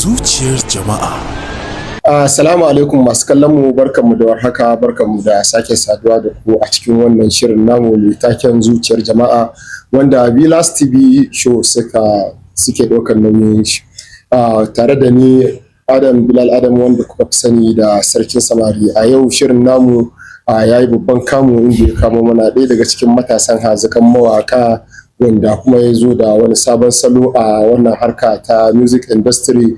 zuciyar jama'a. Assalamu alaikum masu kallon mu, barkanmu da warhaka, barkanmu da sake saduwa da ku a cikin wannan shirin namu mai taken zuciyar jama'a wanda Bilas TV show suke ɗaukar nauyin shi. Tare da ni Adam Bilal Adam wanda kuka fi sani da sarkin samari. A yau shirin namu ya yi babban kamu inda ya kamo mana ɗaya daga cikin matasan hazikan mawaka wanda kuma ya zo da wani sabon salo a wannan harka ta music industry,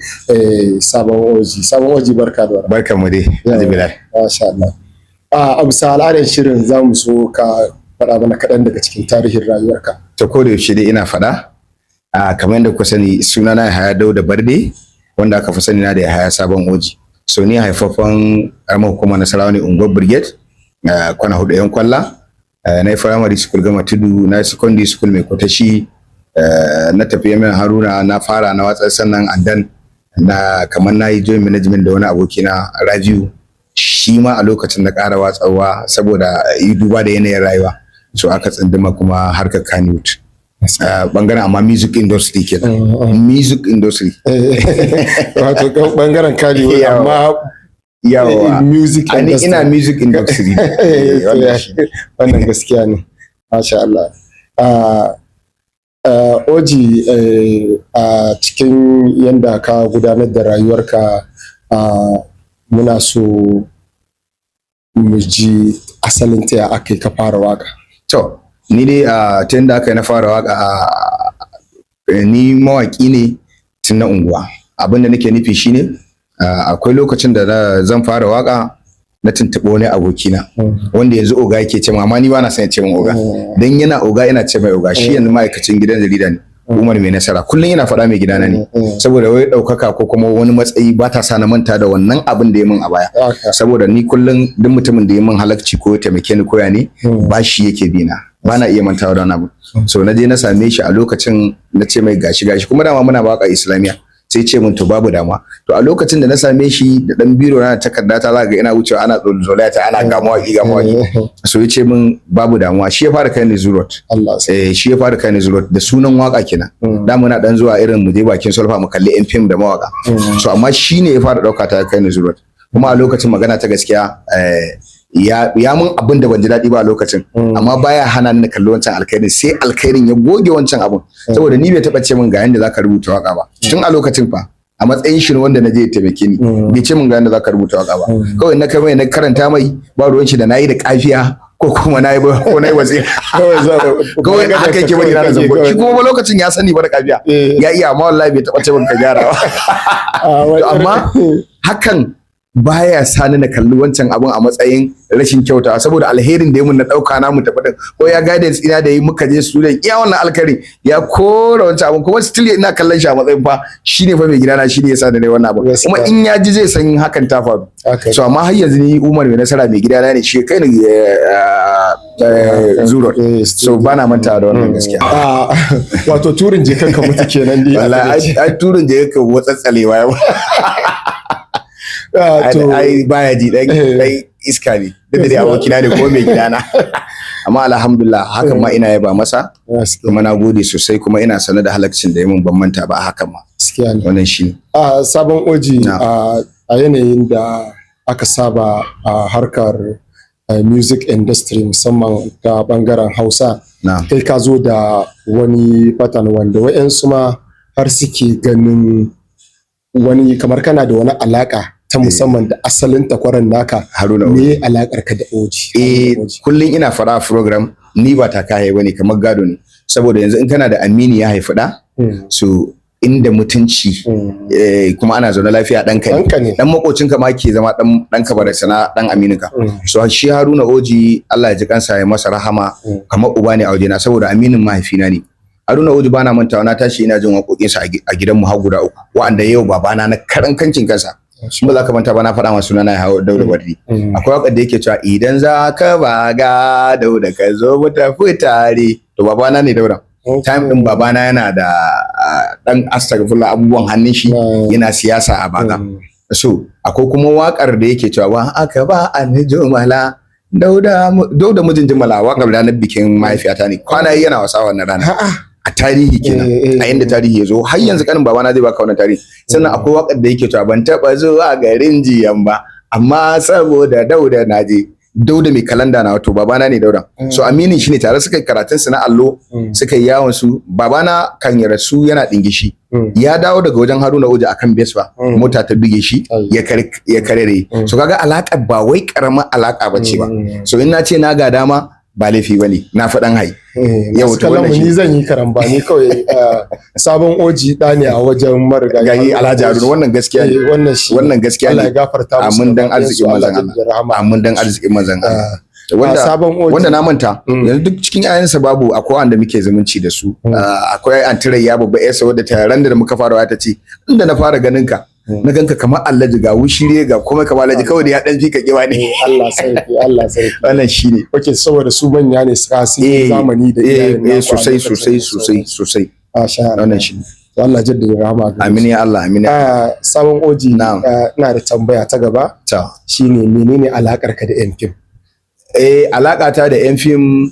sabon oji. Barka da warhaka. Barkan mu dai, Bilal. Masha Allah. A bisa al'adar shirin za mu so ka faɗa mana kaɗan daga cikin tarihin rayuwarka. Ta ko da yaushe dai ina faɗa, kamar yadda kuka sani sunana Yahaya Dauda Barde, wanda aka fi sani na da Yahaya Sabon Oji. So ni haifafan ƙaramar hukumar Nasarawa ne, unguwar Brigade, kwana 4 yan kwalla. Na yi primary school Gama Tudu, na yi secondary school Mai Kotashi, na tafi Yamin Haruna, na fara na watsar sannan andan kamar na yi joint management da wani abokina Rabiu, shi ma a lokacin na ƙara watsawa saboda yi duba da yanayin rayuwa, so aka tsinduma kuma harkar kannywood. Bangaren amma music industry kenan. Music industry. Wato bangaren kannywood amma yawa music industry. Ina music industry. Wannan gaskiya ne. Masha Allah. Oji, a cikin yanda ka gudanar da rayuwarka, muna so mu ji asalin ta aka yi ka fara waka. To, ni dai ta yanda aka yi na fara waka, ni mawaki ne tun na unguwa. Abin da nake nufi shine akwai lokacin da zan fara waka na tuntuɓi wani abokina wanda yanzu oga yake ce amma ni ba na son ya ce min oga, dan yana oga ina ce mai oga. Shi yanzu ma'aikacin gidan jarida ne, Umar Mai Nasara. Kullum yana faɗa mai gidana ne, saboda wai ɗaukaka ko kuma wani matsayi ba ta sa na manta da wannan abin da ya min a baya. Saboda ni kullum duk mutumin da ya min halacci ko ya taimake ni koya ne, ba shi yake bina, ba na iya mantawa da wani abu. So na je na same shi a lokacin, na ce mai gashi kuma dama muna waka Islamiyya. Sai ce min to babu dama. To a lokacin da na same shi da dan biro na takarda ta, zaka ga ina wucewa ana zolaya ta, ana ga mawaki. So ya ce min babu damuwa. Shi ya fara kai ni Zurot. Shi ya fara kai ni Zurot da sunan waka kenan. Da muna dan zuwa irin mu je bakin sulfa mu kalli FM da mawaka. So amma shi ne ya fara dauka ta kai ni Zurot. Kuma a lokacin magana ta gaskiya, ya mun abin da ban ji daɗi ba a lokacin, amma baya hana ni kalli wancan alkhairin, sai alkhairin ya goge wancan abun, saboda ni bai taɓa ce min ga yanda zaka rubuta waka ba tun a lokacin fa, a matsayin shi wanda na je ya taimake ni, bai ce min ga yanda zaka rubuta waka ba. Kawai na kai na karanta mai, ba ruwan shi da nayi da kafiya ko kuma nayi wasi kawai haka yake bari na zango. Shi kuma lokacin ya sani ba da kafiya, ya iya, amma wallahi bai taɓa ce min ka gyara ba. Amma hakan baya sani na kalli wancan abun a matsayin rashin kyautawa, saboda alherin da ya mun na dauka na mu tafi din, ko ya guidance ina da yi muka je student, iya wannan alkhairi ya kora wancan abun, kuma still ina kallon shi a matsayin fa shine fa mai gidana, shine yasa da nayi wannan abun, kuma in ya ji zai san hakan ta faru. So amma har yanzu ni Umar Mai Nasara mai gidana ne, shi kai ni Zurot. So bana manta da wannan gaskiya. Wato turin je kanka mutu kenan dai. Wallahi ai turin je kanka watsatsalewa yau. Ai baya ji dai iska ne, duk da abokina ne ko mai gidana. Amma alhamdulillah hakan ma ina yaba masa, kuma na gode sosai, kuma ina sanar da halaccin da ya mun, ban manta ba hakan ma. Wannan shi. Sabon Oji, a yanayin da aka saba a harkar music industry musamman ta bangaren Hausa, kai ka zo da wani pattern wanda wa'yansu ma har suke ganin wani kamar kana da wani alaka ta musamman da asalin takwaran naka. Haruna me alakar ka da Oji? Kullum ina fara program, ni ba ta kai bane, kamar gado ne, saboda yanzu in kana da amini ya haifi da, so inda mutunci, kuma ana zaune lafiya ɗanka ne, dan makocinka ma ke zama ɗanka ba da sana ɗan amininka. So shi Haruna Oji, Allah ya ji kansa, ya masa rahama, kamar uba ne a wajena, saboda aminin mahaifina ne. Haruna Oji bana mantawa, na tashi ina jin waƙoƙinsa a gidanmu har guda 3, wa'anda yau babana na kancin kansa. Ba za ka manta ba, na faɗa masu sunana Yahaya Dauda Barde. Akwai waƙar da yake cewa idan za ka baga Dauda ka zo mu tafi tare. To babana ne Dauda. Time din babana yana da dan astagfirullah abubuwan hannun shi, yana siyasa a baga. So akwai kuma waƙar da yake cewa wa aka ba an jumala Dauda mijin jumala, waƙar ranar bikin mahaifiyata ne. Kwana yana wasa wannan rana. a tarihi kenan a inda tarihi ya zo har yanzu kanin babana zai baka wannan tarihi sannan akwai wakar da yake cewa ban taba zuwa garin jiyan ba amma saboda Dauda naje Dauda mai kalanda na wato babana ne Dauda so aminin shi ne tare suka yi karatun su na allo suka yi yawon su babana kan ya rasu yana dingishi ya dawo daga wajen Haruna Oja akan Bespa mota ta bige shi ya karere so kaga alaka ba wai karamar alaka bace ba so in na ce na ga dama ba laifi bane na faɗan hai yau to wannan ni zan yi karambani kawai sabon oji da ne a wajen marigayi Alhaji Haruna wannan gaskiya ne wannan gaskiya ne Allah ya gafarta musu amin dan arzikin manzon Allah amin dan arzikin manzon Allah wanda na manta yanzu duk cikin yayansa babu akwai wanda muke zumunci da su akwai antirayya babba yasa wadda ta ran da muka fara ta ce inda na fara ganin ka na ganka kamar Alhaji ga wushire ga kuma kamar Alhaji kawai da ya dan fika kiwa ne Allah sarki wannan shine okay saboda su manya ne suka yi zamani da iyayen sosai wannan shine Allah jaddada rahama amin ya Allah amin sabon oji ina da tambaya ta gaba shine menene alakar ka da yan fim alaka ta da yan fim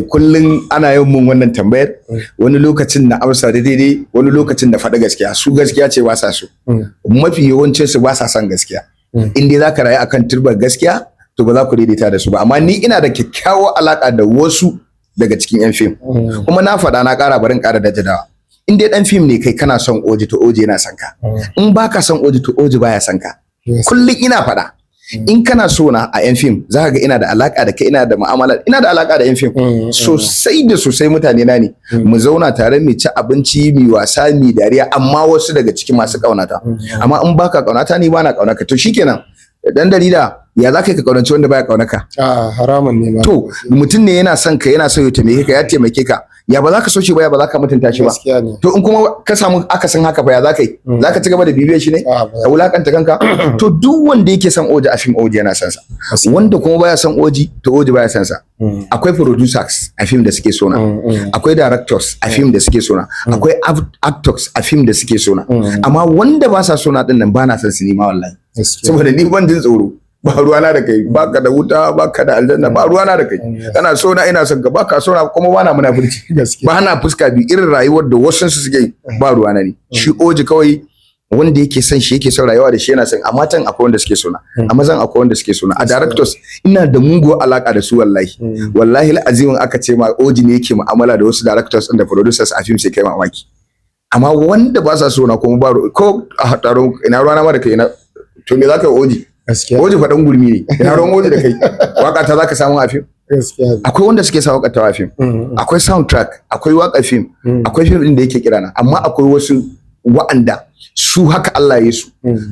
kullum ana yin mun wannan tambayar wani lokacin na amsa da daidai wani lokacin da faɗa gaskiya su gaskiya ce ba sa so mafi yawancin su ba sa son gaskiya in dai zaka rayu akan turbar gaskiya to ba za ku daidaita da su ba amma ni ina da kyakkyawar alaka da wasu daga cikin yan fim kuma na faɗa na ƙara barin ƙara da jadawa in dai dan fim ne kai kana son oji to oji yana son ka in baka son oji to oji baya son ka kullum ina faɗa in kana so na a yan fim za ka ga ina da alaka da kai ina da mu'amala ina da alaka da yan fim sosai da sosai mutane na ne mu zauna tare mu ci abinci mu wasa mu dariya amma wasu daga cikin masu kaunata amma in baka kaunata ni bana kaunaka to shikenan dan dalila ya za ka kaunaci wanda baya kaunaka haramun ne ma to mutum ne yana son ka yana so ya taimake ka ya taimake ka ya ba za ka so shi ba ya ba za ka mutunta shi ba to in kuma ka samu akasin haka ba ya za ka yi za ka ci gaba da bibiyar shi ne ka wulakanta kanka to duk wanda yake son oji a fim oji yana son sa wanda kuma baya son oji to oji baya son sa akwai producers a fim da suke sona akwai directors a fim da suke sona akwai actors a fim da suke sona amma wanda ba sa sona din nan ba na son su ni ma wallahi saboda ni ban jin tsoro ba ruwana da kai baka da wuta baka da aljanna ba ruwana da kai kana so na ina son ka baka so na kuma bana munafurci ba na fuska bi irin rayuwar da wasu su suke ba ruwana ne shi oji kawai wanda yake son shi yake son rayuwa da shi yana son a matan akwai wanda suke sona a mazan akwai wanda suke sona a directors ina da muguwar alaka da su wallahi azimin aka ce ma oji ne yake mu'amala da wasu directors da producers a film sai kai mamaki amma wanda ba sa sona kuma ba ko a taron ina ruwana ma da kai to me zaka oji oji faɗan gurmi ne ina ruwan oji da kai waka ta zaka samu a fim akwai wanda suke sa waka ta a fim akwai soundtrack akwai waka fim akwai fim din da yake kirana amma akwai wasu wa'anda su haka Allah ya su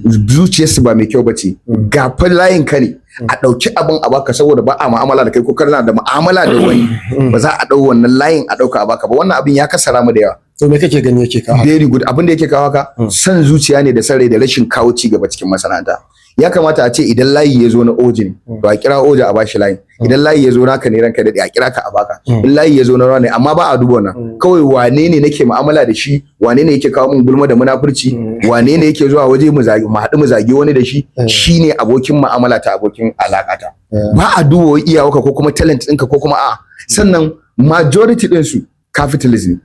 zuciyarsu ba mai kyau bace ga fa layin ka ne a ɗauki abin a baka saboda ba a mu'amala da kai ko kana da mu'amala da wani ba za a ɗau wannan layin a ɗauka a baka ba wannan abin ya kasara mu da yawa to me kake gani yake kawo very good abin da yake kawo haka san zuciya ne da san rai da rashin kawo ci gaba cikin masana'anta ya kamata a ce idan layi ya zo na ojin to a kira oja a bashi layin idan layi ya zo naka ne ranka daɗe a kira ka a baka in layi ya zo na rawa ne amma ba a duba wannan kawai wane ne nake mu'amala da shi wane ne yake kawo min gulma da munafurci wane ne yake zuwa waje mu haɗu mu zagi wani da shi shine abokin mu'amala ta abokin alaƙa ta ba a duba iyawarka ko kuma talent ɗinka ko kuma a sannan majority ɗinsu capitalism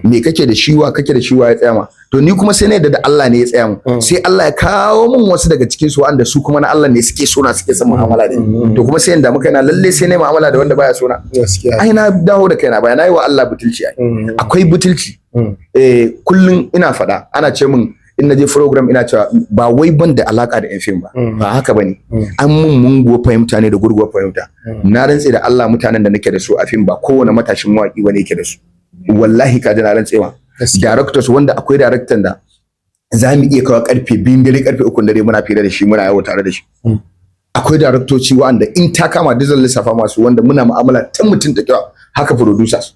me kake da shiwa ya tsaya ma to ni kuma sai na yadda da Allah ne ya tsaya mu sai Allah ya kawo min wasu daga cikin su wanda su kuma na Allah ne suke so na suke son mu'amala da ni to kuma sai yanda muka yana lalle sai ne mu'amala da wanda baya so na ai na dawo da kaina baya nayi wa Allah butulci ai akwai butulci kullun ina faɗa ana ce min in naje program ina cewa ba wai ban da alaka da yan fim ba haka bane an mun mungo fahimta ne da gurguwar fahimta na rantse da Allah mutanen da nake da su a fim ba kowane matashin mawaki bane yake da su wallahi ka jira rantsewa directors wanda akwai director da za mu iya kawo karfe 2 dare karfe 3 dare muna fira da shi muna yawo tare da shi akwai directoci wanda in ta kama dizal lissafa masu wanda muna mu'amala ta mutun ta kyau haka producers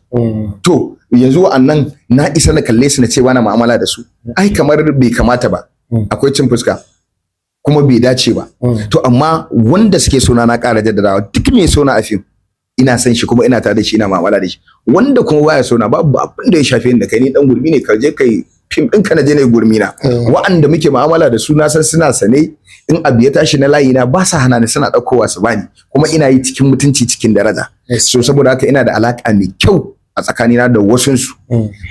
to yanzu wa'annan na isa na kalle su na ce bana mu'amala da su ai kamar bai kamata ba akwai cin fuska kuma bai dace ba to amma wanda suke sona na ƙara jaddadawa duk mai sona a fim ina san shi kuma ina tare da shi ina mu'amala da shi wanda kuma baya sona babu abin da ya shafe ni da kai ni dan gurmi ne ka je kai fim ɗinka na je ne gurmi na wa'anda muke mu'amala da su na san suna sane in abu ya tashi na layi na ba sa hana ni suna ɗaukowa su bani kuma ina yi cikin mutunci cikin daraja so saboda haka ina da alaka mai kyau a tsakanina da wasunsu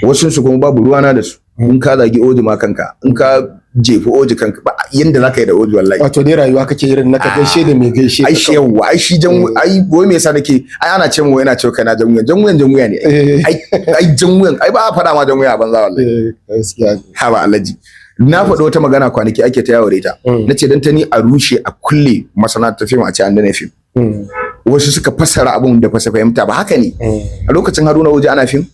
wasunsu kuma babu ruwana da su in ka zagi oji ma kanka in ka jefi oji kanka ba yanda zaka yi da oji wallahi wato dai rayuwa kake irin naka gaishe da mai gaishe ai shi yawa ai shi jan ai goyi me yasa nake ai ana ce mu yana cewa kana jan wuya ne ai jan wuyan ai ba a faɗa ma jan wuya banza wallahi gaskiya ha ba alaji na faɗo wata magana kwanaki ake ta yawo da ita nace dan ta ni a rushe a kulle masana'antar fim a ce an dana fim wasu suka fassara abun da fasa fahimta ba haka ne a lokacin Haruna Oji ana fim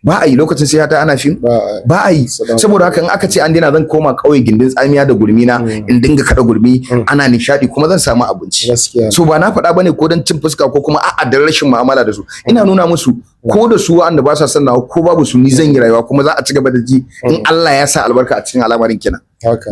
ba a yi lokacin sai ta ana fim ba a yi saboda haka in aka ce an dina zan koma kauye gindin tsamiya da gurmi na in dinga kada gurmi ana nishadi kuma zan samu abinci so ba na faɗa bane ko dan cin fuska ko kuma a'a dan rashin mu'amala da su ina nuna musu ko da su wanda ba sa son nawa ko babu su ni zan yi rayuwa kuma za a ci gaba da ji in Allah ya sa albarka a cikin al'amarin kenan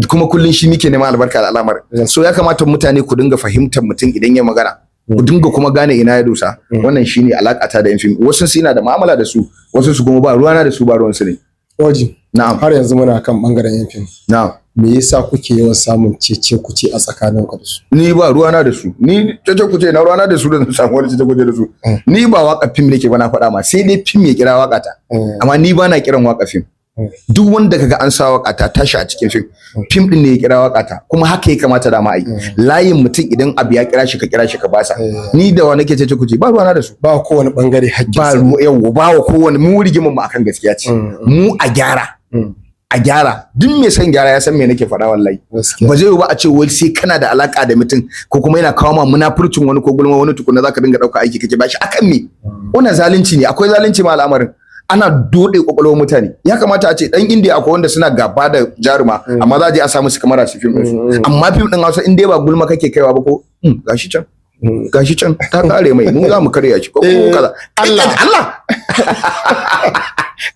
kuma kullun shi muke neman albarka da al'amarin so ya kamata mutane ku dinga fahimtar mutum idan ya magana ku dinga kuma gane ina ya dosa wannan shine alakata da yan fim wasu su ina da mu'amala da su wasu su kuma ba ruwana da su ba ruwan su ne Oji na'am har yanzu muna kan bangaren yan fim na'am me yasa kuke yawan samun cece kuce a tsakanin ku da su ni ba ruwana da su ni cece kuce na ruwana da su da samu wani cece kuce da su ni ba waka fim nake ba na faɗa ma sai dai fim ya kira waka ta amma ni ba na kiran waka fim duk wanda kaga an sa waka ta tashi a cikin fim din ne ya kira waka ta kuma haka ya kamata da ma ai layin mutum idan abu ya kira shi ka basa ni da wa nake cece kuce ba ruwana da su ba kowane bangare hakki ba yawa ba kowane mu rigimin mu akan gaskiya ce mu a gyara duk mai son gyara ya san me nake faɗa wallahi ba zai ba a ce wai sai kana da alaka da mutum ko kuma yana kawo ma munafurcin wani ko gulma wani tukuna zaka dinga dauka aiki kake bashi akan me wannan zalunci ne akwai zalunci ma al'amarin ana dode kwakwalwar mutane ya kamata a ce dan indiya akwai wanda suna gaba da jaruma amma za a je a samu su kamar su fim din amma fim din Hausa in dai ba gulma kake kaiwa ba ko gashi can ta kare mai mu za mu karya shi ko kaza Allah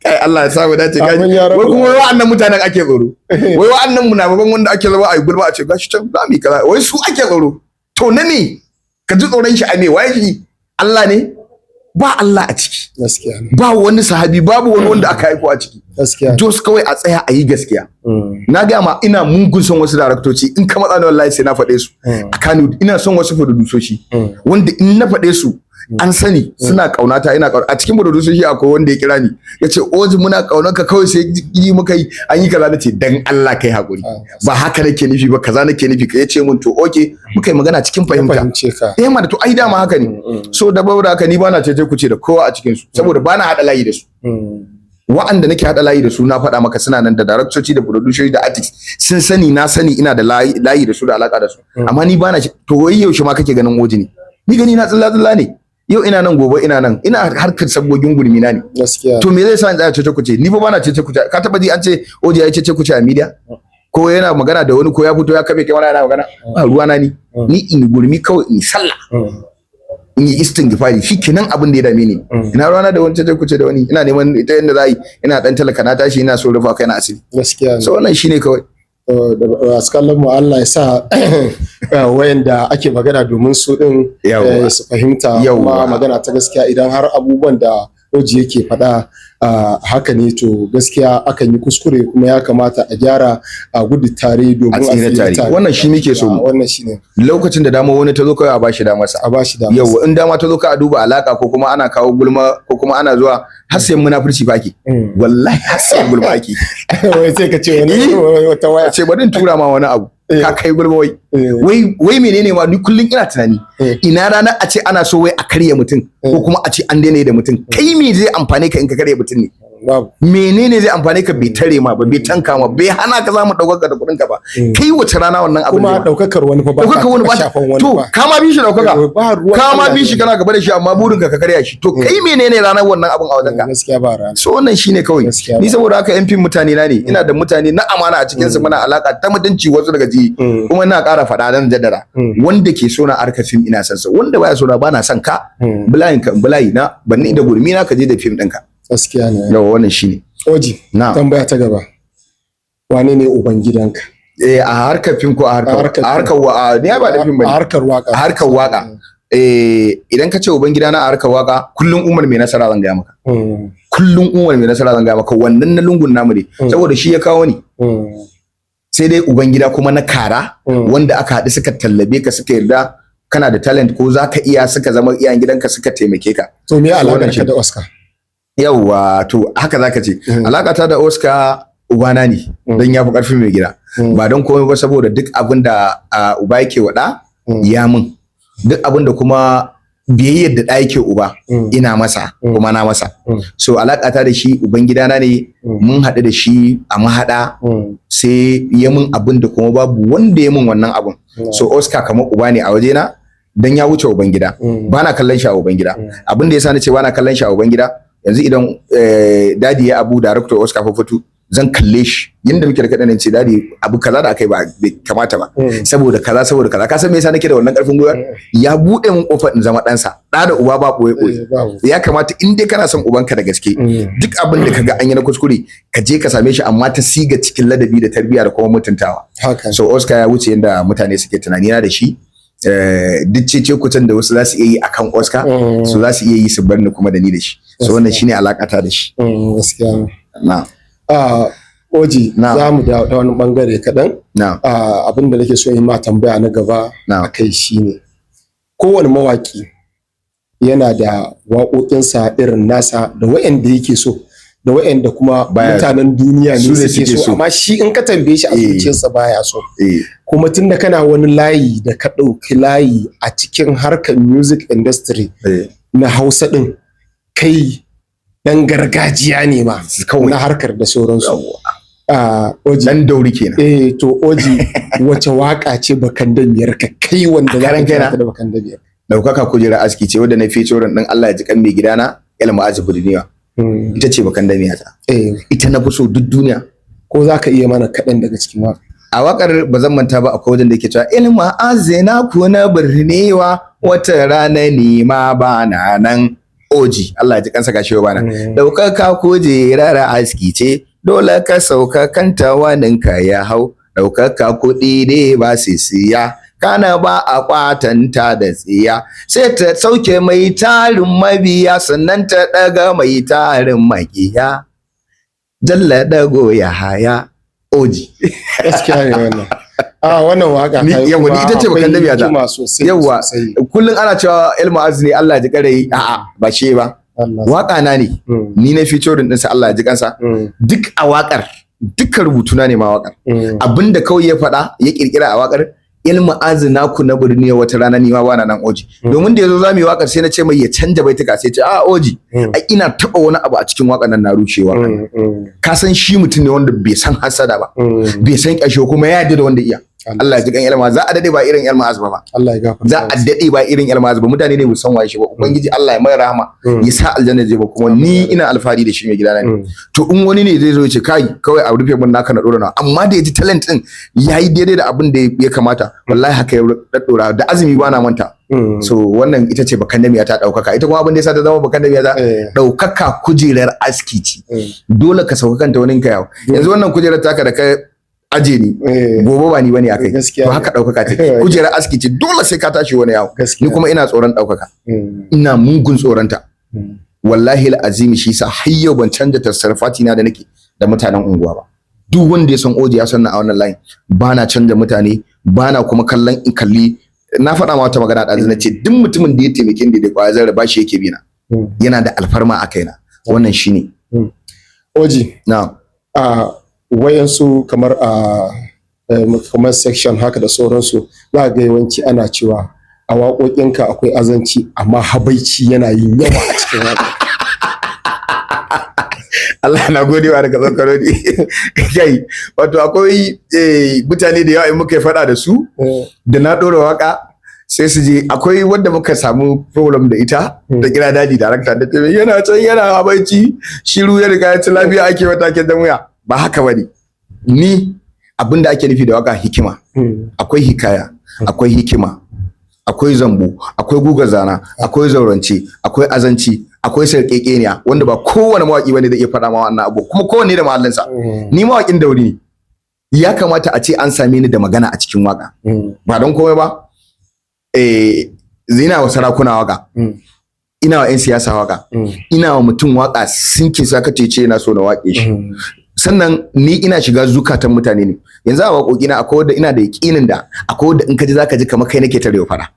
kai Allah ya sa mu dace gashi wai kuma wa'annan mutanen ake tsoro wai wa'annan munafikan wanda ake zama a gulma a ce gashi can za mu kaza wai su ake tsoro to na me ka ji tsoron shi a me wai shi Allah ne ba Allah a ciki gaskiya ba wani sahabi babu wani wanda aka haiko a ciki gaskiya jos kawai a tsaya a yi gaskiya na ga ma ina mungun son wasu daraktoci in ka matsa ni wallahi sai na faɗe su a kannywood ina son wasu produsoshi wanda in na faɗe su an sani suna kaunata ina kauna a cikin produsoshi akwai wanda ya kira ni yace Oji muna kaunarka kawai sai yi muka yi an yi kaza nace dan Allah kai hakuri ba haka nake nufi ba kaza nake nufi ka yace mun to okay muka yi magana cikin fahimta ma da to ai dama haka ne so da baura haka ni bana cece ku ce da kowa a cikin su saboda bana hada layi da su wa'anda nake hada layi da su na faɗa maka suna nan da directoci da producers da artists sun sani na sani ina da layi da su da alaka da su amma ni bana to wai yaushe ma kake ganin Oji ne ni gani na tsilla ne yau ina nan gobe ina nan ina harkar sabogin gurmina ne gaskiya to me zai sa in tsaya cece kuce ni fa bana cece kuce ka taba ji an ce Oji ya cece kuce a media ko yana magana da wani ko ya fito ya kabe kai wani yana magana ba ruwa na ni in gurmi kawai in sallah in yi istighfari shikenan abin da ya dame ni ina ruwa na da wani cece kuce da wani ina neman ita yanda za yi ina dan talaka na tashi ina so rufa kai na asiri gaskiya so wannan shine kawai da kallon mu Allah ya sa wayanda ake magana domin su din su fahimta kuma magana ta gaskiya idan har abubuwan da Oji yake faɗa haka ne to gaskiya akan yi kuskure kuma ya kamata a gyara a gudu tare domin a tsira tare wannan shi muke so wannan shine lokacin da dama wani ta zo kai a bashi dama sa yau in dama ta zo ka a duba alaka ko kuma ana kawo gulma ko kuma ana zuwa har sai munafurci baki wallahi har sai gulma baki wai sai ka ce wani wata waya ce bari in tura ma wani abu ka kai gulma wai menene ma ni kullun ina tunani ina ranar a ce ana so wai a karya mutum ko kuma a ce an daina da mutum kai me zai amfane ka in ka karya mutum ne menene zai amfane ka bai tare ma ba bai tanka ma bai hana ka zamu daukar da kudin ka ba kai wace rana wannan abin kuma daukakar wani fa ba daukakar wani ba to ka ma bi shi daukaka ka ma bi shi kana gaba da shi amma burin ka karya shi to kai menene ranar wannan abin a wajen ka gaskiya ba rana so wannan shine kawai ni saboda haka yan fim mutane na ne ina da mutane na amana a cikin su muna alaka ta mutunci wasu daga ji kuma ina ƙara faɗa dan jaddada wanda ke so na arka fim ina son sa wanda baya so na bana son ka bulayi na banni da gurmi na ka je da fim ɗinka gaskiya ne yawa wannan shine Oji tambaya ta gaba wane ne uban gidanka a harkar fim ko a harkar wa ni ba da fim bane a harkar waka idan ka ce uban gidana a harkar waka kullum Umar mai nasara zan gaya maka kullum Umar mai nasara zan gaya maka wannan na lungun namu ne saboda shi ya kawo ni sai dai uban gida kuma na kara wanda aka haɗu suka tallabe ka suka yarda kana da talent ko zaka iya suka zama iyayen gidanka suka taimake ka to me alaƙar ka da Oscar Yawwa to haka zaka ce alakata da Oscar ubana ne dan yafi karfin mai gida ba don komai ba saboda duk abin da uba yake wada ya mun duk abin da kuma biyayyar da ɗa yake uba ina masa kuma na masa so alakata da shi uban gidana ne mun haɗu da shi a mahaɗa sai ya mun abin da kuma babu wanda ya mun wannan abin so Oscar kamar uba ne a wajena dan ya wuce uban gida ba na kallon shi a uban gida abin da yasa nace ba na kallon shi a uban gida yanzu idan dadi ya abu director Oscar Fofotu zan kalle shi yanda muke da kadan ce dadi abu kaza da akai ba bai kamata ba saboda kaza ka san me yasa nake da wannan karfin gwiwa ya bude min kofar in zama dan sa da uba ba boye ya kamata in dai kana son ubanka da gaske duk abin da kaga an yi na kuskure ka je ka same shi amma ta siga cikin ladabi da tarbiyya da kuma mutuntawa so Oscar ya wuce yanda mutane suke tunani na da shi duk cece kutan da wasu za su iya yi akan Oscar so za su iya yi su bar ni kuma da ni da shi so wannan shine alakata da shi gaskiya na Oji za mu da wani bangare kaɗan abin da nake so yi ma tambaya na gaba a kai shine kowane mawaki yana da waƙoƙinsa irin nasa da wa'anda yake so da wa'anda kuma mutanen duniya ne suke so amma shi in ka tambaye shi a zuciyarsa baya so kuma tunda kana wani layi da ka ɗauki layi a cikin harkar music industry na Hausa ɗin kai dan gargajiya ne ma na harkar da sauransu Oji dan dauri kenan to Oji wace waka ce bakan damiyar ka kai wanda za ka kira da bakan damiyar daukaka kujera aski ce wanda na featuring din Allah ya ji kan mai gidana ilmu azibu duniya ita ce bakan damiya ta ita na fi so duk duniya ko za ka iya mana kaɗan daga cikin waka a wakar ba zan manta ba akwai wajen da yake cewa ilmu azina ku na birnewa wata rana ne ma ba na nan Oji Allah ya ji kansa gashi bana daukaka kujerar aski ce dole ka sauka kanta waninka ya hau daukaka kuɗi ne ba su siya kana ba a kwatanta da tsiya sai ta sauke mai tarin mabiya sannan ta daga mai tarin makiya jalla dago ya haya Oji gaskiya ne wannan wannan waka ni yawa ni ita ce bakan dabiya ta yawa kullun ana cewa ilmu azni Allah ya ji karai a'a ba shi ba waka na ne ni na featuring din sa Allah ya ji kansa duk a wakar dukkan rubutuna ne ma wakar abinda kawai ya faɗa ya kirkira a wakar ilmu azina ku na birni wata rana ni ma bana nan Oji domin da yazo zamu yi wakar sai na ce mai ya canja baituka sai ya ce Oji ai ina taba wani abu a cikin wakar nan na rushe wakar ka san shi mutum ne wanda bai san hasada ba bai san kashe kuma ya yarda da wanda iya Allah ya ji kan ilma za a dade ba irin ilma azba ba Allah ya gafarta za a dade ba irin ilma azba mutane ne musan waye shi ba ubangiji Allah ya mai rahama ya sa aljanna zai ba kuma ni ina alfahari da shi mai gidana ne to in wani ne zai zo ya ce kai kawai a rufe mun naka na dora na amma da yaji talent din yayi daidai da abin da ya kamata wallahi haka ya daddora da azumi bana manta so wannan ita ce bakan damiya ta daukaka ita kuma abin da yasa ta zama bakan damiya ta daukaka kujerar aski ce dole ka sauka kanta wani ka yawo yanzu wannan kujerar taka da ka aje ni gobe ba ni bane akai to haka daukaka ce kujerar aski ce dole sai ka tashi wani yawo ni kuma ina tsoron daukaka ina mugun tsoronta wallahi alazimi shi sa har yau ban canja tasarrufati na da nake da mutanen unguwa ba duk wanda ya san Oji ya san na a wannan line bana canja mutane bana kuma kallon in kalli na faɗa ma wata magana da na ce duk mutumin da ya taimake ni da kwaya zan raba shi yake bina yana da alfarma a kaina wannan shine Oji na wayansu kamar kamar section haka da sauransu za ga yawanci ana cewa a waƙoƙinka akwai azanci amma habaici yana yin yawa a cikin waƙa Allah na gode wa daga tsakaro ne kai wato akwai mutane da yawa in muka faɗa da su da na ɗora waka sai su je akwai wanda muka samu problem da ita da kira dadi director da ta yana can yana habaici shiru ya riga ya ci lafiya ake matakin dan wuya ba haka bane ni abinda ake nufi da waka hikima akwai hikaya akwai hikima akwai zambo akwai guga zana akwai zaurance akwai azanci akwai sarƙeƙeniya wanda ba kowane mawaki bane da iya faɗa ma wannan abu kuma kowanne da mahallinsa ni mawakin dauri ne ya kamata a ce an same ni da magana a cikin waka ba don komai ba ina wa sarakuna waka ina wa 'yan siyasa waka ina wa mutum waka sinkin sakatece yana so na waƙe shi sannan ni ina shiga zukatan mutane ne. Yanzu a waƙoƙi na akwai wanda ina da yaƙinin da akwai wanda in ka ji zaka ji kamar kai nake tarewa fara.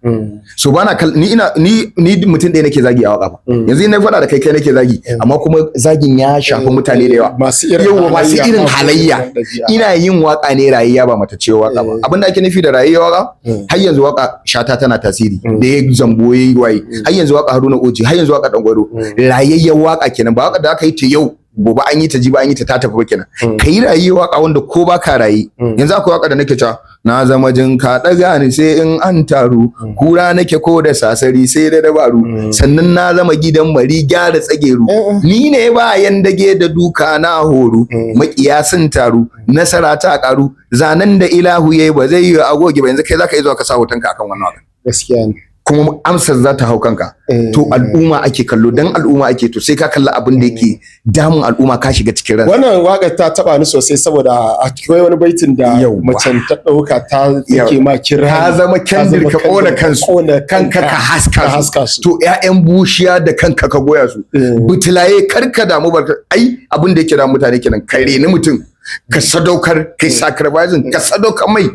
So bana ni mutum ɗaya nake zagi a waƙa ba. Yanzu ina faɗa da kai nake zagi, amma kuma zagin ya shafi mutane da yawa. Masu irin halayya. Ina yin waƙa ne rayayya ba mata ce waƙa ba. Abin da ake nufi da rayayya waƙa, har yanzu waƙa Shata tana tasiri. Da ya zambo yayi waye. Har yanzu waƙa Haruna Oji, har yanzu waƙa Dangwaro. Rayayya waƙa kenan, ba waƙa da aka yi ta yau gobe an yi ta jiba an yi ta tafi ba kenan. Kai rayuwa waka wanda ko ba ka rayi. Yanzu akwai waka da nake cewa na zama jin ka daga ni sai in an taru, kura nake ko da sasari sai da dabaru, sannan na zama gidan mari gyara tsageru, ni ne bayan dage da duka na horo, makiya sun taru nasara ta karu, zanen da ilahu yayi ba zai yi agoge ba. Yanzu kai zaka yi zuwa ka sa hotonka akan wannan waka. Gaskiya ne. Kuma amsar za ta hau kanka. To al'umma ake kallo, dan al'umma ake, to sai ka kalla abin da yake damun al'umma ka shiga cikin ransa. Wannan waƙar ta taba ni sosai saboda akwai wani baitin da macen ta ɗauka ta yake ma kira. Ta zama kendir ka ƙona kanka ka haska su. To ƴaƴan bushiya da kanka ka goya su. Butulaye karka damu barka. Ai abin da yake da mutane kenan, kai reni mutum. Ka sadaukar, kai sacrificing, ka sadaukar mai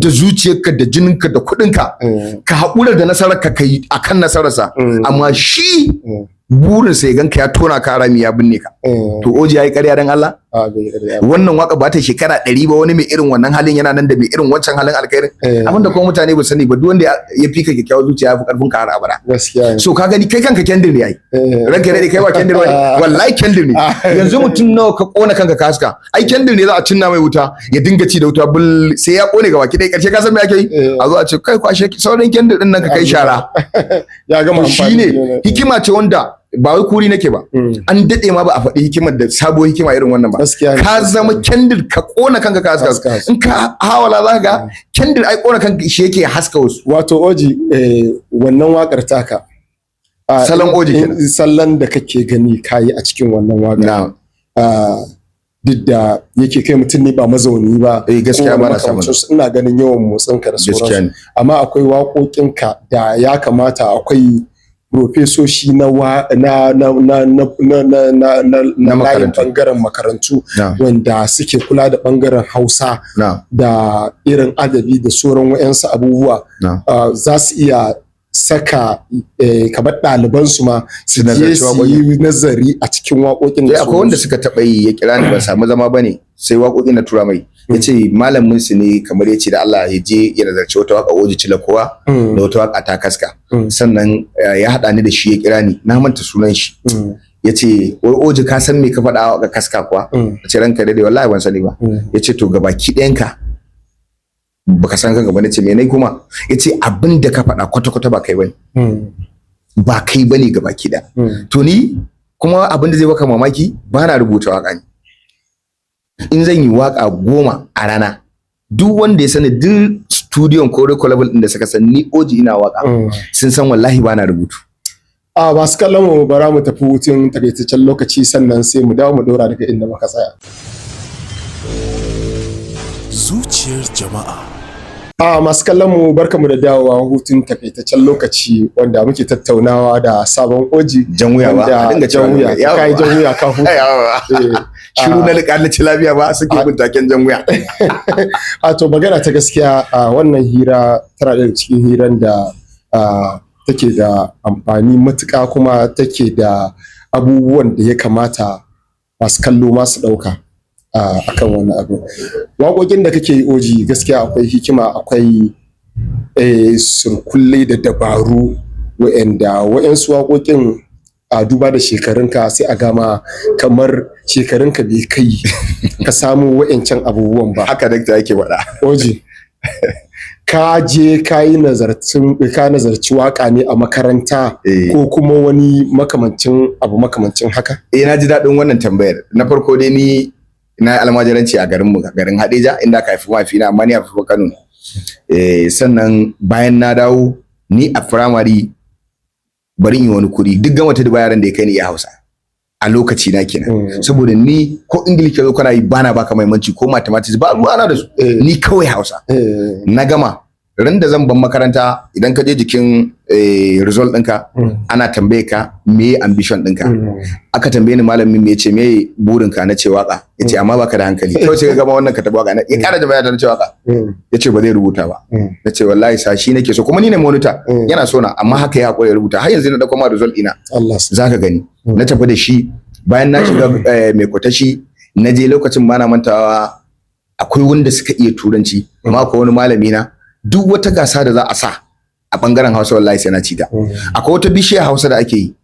da zuciyarka da jininka da kuɗinka, ka haƙura da nasarar ka kai akan nasararsa, amma shi burinsa ya ganka ya tona ka rami ya binne ka. To Oji yayi ƙarya dan Allah? Wannan waka ba ta shekara 100 ba, wani mai irin wannan halin yana nan da mai irin wancan halin alkhairin. Abinda kuma mutane ba sani ba, duk wanda ya fika kyakkyawar zuciya ya fi karfin ka har abada. Gaskiya. So ka gani kai kanka kendir ne yayi. Ranka ne kai ba kendir bane. Wallahi kendir ne. Yanzu mutum nawa ka kona kanka ka haska. Ai kendir ne za a cinna mai wuta ya dinga ci da wuta bul sai ya kone gaba ki dai karshe ka san me ake yi? A zo a ce kai kwashe sauran kendir din nan ka kai shara. Ya gama amfani. Shine hikima ce wanda ba wai kuri nake ba, an dade ma ba a faɗi hikimar da sabo hikima irin wannan ba. Ka zama kendir ka kona kanka ka haska. In ka hawala za ga kendir ai kona kanka shi yake haska wasu. Wato Oji, wannan wakar taka salon Oji kenan, salon da kake gani kayi a cikin wannan wakar. Duk da yake kai mutum ne ba mazauni ba, gaskiya ba na samu, ina ganin yawan motsinka da sauransu, amma akwai waƙoƙinka da ya kamata akwai profesoshi na layin bangaren makarantu wanda suke kula da bangaren Hausa da irin adabi da sauran wa'yansu abubuwa, za su iya saka kamar ɗalibansu ma su je su yi nazari a cikin waƙoƙin da su. Akwai wanda suka taɓa yi ya kira ni ba samu zama ba ne, sai waƙoƙin na tura mai ya ce malamin su ne kamar ya ce da Allah ya je ya nazarci wata waƙa Oji Cila kowa da wata waƙa ta kaska, sannan ya haɗa ni da shi ya kira ni, na manta sunan shi, ya ce wai Oji ka san me ka faɗa waƙa kaska kuwa? Ya ce ranka daidai wallahi ban sani ba. Ya ce to gabaki ɗayanka baka san kanka bane. Ce me nai kuma? Ya ce abin da ka faɗa kwata-kwata ba kai bane, ba kai bane gabaki ɗaya. To ni kuma abin da zai baka mamaki ba na rubuta waƙa ne. In zan yi waka 10 a rana, duk wanda ya sani duk studio ko record label din da suka san ni Oji ina waka sun san wallahi bana rubutu. Masu kallon mu bara mu tafi hutun takaitaccen lokaci, sannan sai mu dawo mu dora daga inda muka tsaya. Zuciyar jama'a. Masu kallon mu barkamu da dawowa hutun takaitaccen lokaci wanda muke tattaunawa da sabon Oji. Jan wuya ba, a dinga jan wuya. Kai jan wuya ka huta. Shiru na liƙalaci lafiya ba suke bin taken jan wuya. To magana ta gaskiya, wannan hira tana da cikin hiran da take da amfani matuƙa, kuma take da abubuwan da ya kamata masu kallo masu ɗauka akan wannan abu. Waƙoƙin da kake yi Oji, gaskiya akwai hikima, akwai surkulle da dabaru wa'yansu waƙoƙin a duba da shekarunka sai a gama kamar shekarunka bai kai ka samu wa'yancan abubuwan ba. Haka dakta yake faɗa. Oji, ka je ka nazarci waka ne a makaranta ko kuma wani makamancin haka? Na ji daɗin wannan tambayar. Na farko dai ni na almajiranci a garin Hadeja inda aka haifi mafina, amma ni a fi Kano. Sannan bayan na dawo ni a firamare bari yi wani kuri, duk gama ta da yaran da ya kai ni iya Hausa a lokaci na kenan, saboda ni ko English yazo kana yi bana baka maimanci ko mathematics ba ruwa na da su, ni kawai Hausa. Na gama ran da zan ban makaranta idan ka je jikin result ɗinka ana tambaye ka me ambition ɗinka. Aka tambaye ni malamin me yace me burinka na ce waka, yace amma baka da hankali kawai sai ka gama wannan ka tabi waka ya ƙara da bayani na ce waka, yace ba zai rubuta ba. Na ce wallahi sashi nake so kuma ni ne monitor yana so na, amma haka ya hakuri ya rubuta. Har yanzu na dauko ma result ina zaka gani. Na tafi da shi bayan na shiga mai kwatashi, na je lokacin bana mantawa akwai wanda suka iya turanci amma akwai wani malami na duk wata gasa da za a sa a bangaren Hausa wallahi sai na ci ta. Akwai wata bishiyar Hausa da ake yi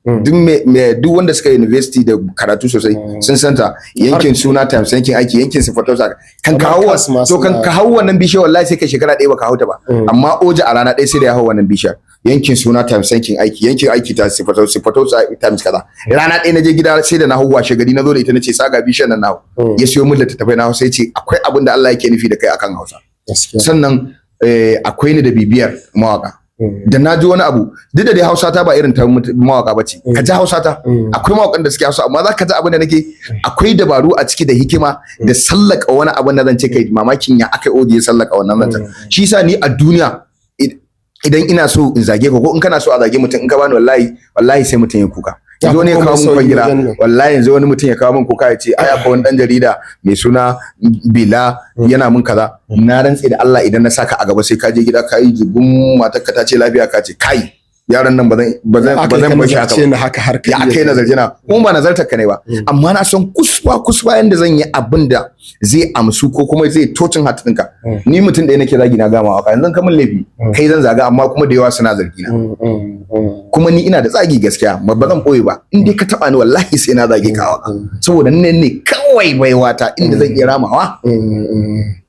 duk wanda suka university da karatu sosai sun santa, yankin suna times yankin aiki yankin sifatar sa kan kawo to kan kawo wannan bishiyar wallahi sai kai shekara ɗaya baka hauta ba, amma oji a rana ɗaya sai da ya hau wannan bishiyar. Yankin suna times yankin aiki ta sifatar times kaza. Rana ɗaya na je gida sai da na hau washe gari na zo da ita nace saga bishiyar nan nawo. Ya siyo min littattafai na Hausa yace akwai abin da Allah yake nufi da kai akan Hausa. Sannan akwai ni da bibiyar mawaka. Da na ji wani abu duk da dai Hausa ta ba irin ta mawaka bace, ka ji Hausa ta akwai mawakan da suke Hausa amma za ka ji abin da nake akwai dabaru a ciki da hikima da sallaka wani abin da zan ce kai mamakin ya akai oje ya sallaka wannan zancen. Shi yasa ni a duniya idan ina so in zage ka ko in kana so a zage mutum in ka bani wallahi sai mutum ya kuka. Yanzu ne ya kawo min kwangila wallahi yanzu wani mutum ya kawo min kuka ya ce ai akwai wani dan jarida mai suna Bila yana min kaza, na rantse da Allah idan na saka a gaba sai ka je gida ka yi jibin matarka ta ce lafiya ka ce kai yaron nan ba zan bar shi haka har ya kai nazarce na kuma ba nazartar ka ne ba, amma na san kuswa yanda zan yi abin da zai amsu ko kuma zai tocin hatinka. Ni mutum da nake zagi na gama waka yanzu kan mun laifi kai zan zaga amma kuma da yawa suna zargi na, kuma ni ina da tsagi gaskiya ba zan boye ba, in dai ka taba ni wallahi sai na zage ka waka saboda ne kawai baiwata inda zan iya ramawa.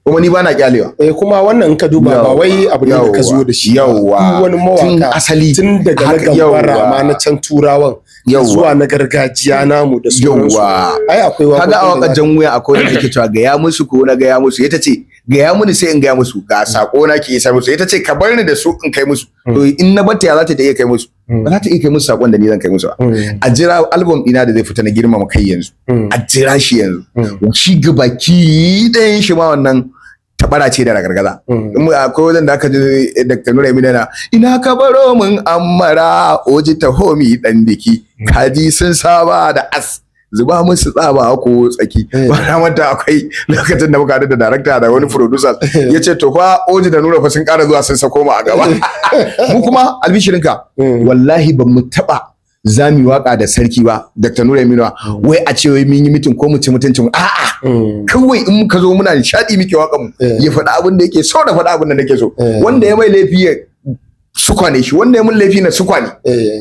Kuma ni bana kyalewa. Kuma wannan in ka duba ba wai abu ne da ka zo da shi. Wani mawaka asali tun daga na gambara ma na can turawan zuwa na gargajiya namu da sauransu. Ai akwai waka. Kaga a wakan jan wuya akwai wanda take cewa gaya musu ko na gaya musu, ita ce gaya muni sai in gaya musu ga sako na ke isa musu, ita ce ka bar ni da su in kai musu. To in na batta ya za ta iya kai musu? Ba za ta iya kai musu sakon da ni zan kai musu ba. A jira album ɗina da zai fita na girmama kai yanzu. A jira shi yanzu. Shi gabaki ɗayan shi ma wannan tabara ce da ragargaza. Akwai wajen da aka ji Dr. Nura Emina ina ka baro mun amara oji ta homi dan biki kaji sun saba da as zuba musu tsaba ko tsaki. Ba manta akwai lokacin da muka da director da wani producer ya ce to fa oji da Nura fa sun ƙara zuwa sun sako mu a gaba. Mu kuma albishirinka wallahi ban mu taba zami waka da sarki ba Dr. Nura Emina wai a ce wai mun yi mitin ko mu ci mutuncin a'a kawai in muka zo muna nishadi muke wakan mu ya faɗa abin da yake so da faɗa abin da nake so, wanda ya mai laifi ya sukwane shi, wanda ya mun laifi na sukwane.